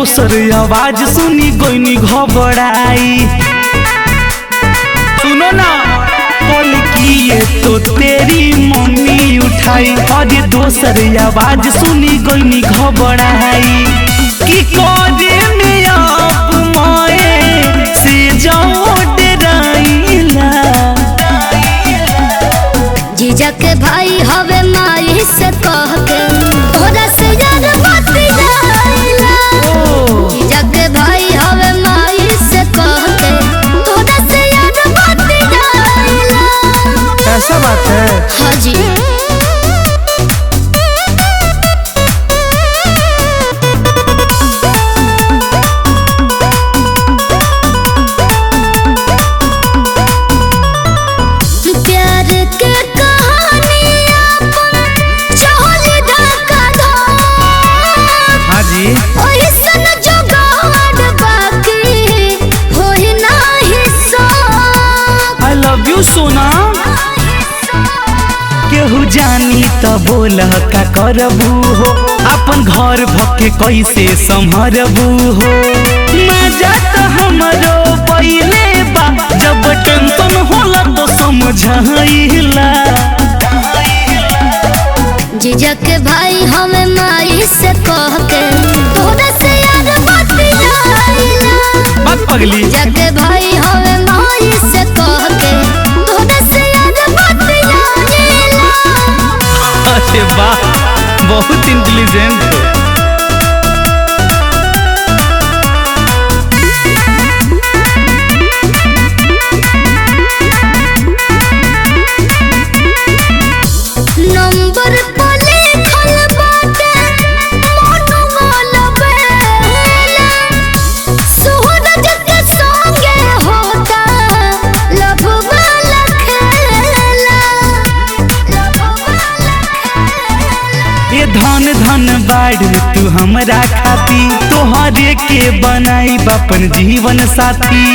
दोसर आवाज सुनी गोइनी घबराई। सुनो ना कॉल किए तो तेरी मम्मी उठाई, और दोसर आवाज सुनी गोइनी घबराई। की करे में आप माए से जाओ डराइला। जीजा के भाई हवे माई से कह के तोरा से यार मत जाइला। जीजा के भाई हवे माई से कह के तोरा से यार मत जाइला। ऐसा बात है? हाँ जी। सोना केहू जानी त बोल का करबू हो, अपन घर भके कैसे संभरबू हो। मजा तो हमरो पहिले बा, जब टेंशन होला तो समझाइला। जीजा के भाई हमें माई से कह के तोरा से यार मत जाइला। बात पगली। जीजा के भाई हमें माई से कह के तोरा से यार मत जाइला। अरे वाह, बहुत इंटेलिजेंट हो। नंबर पर लिखल बाटे मोनू बेला, सूरज के संगे होता लव वाला खेला। ये धन धन बाड़ू तू हमरा खाती, तोहरे के बनाई बापन जीवन साथी।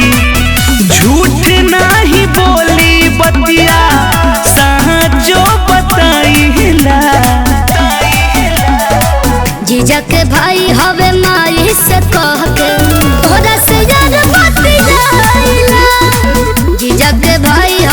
झूठ नहीं बोली बतिया सचो बताइला। जीजा के भाई हवे माई से कह के तोरा से यार मत जाइला। जीजा के भाई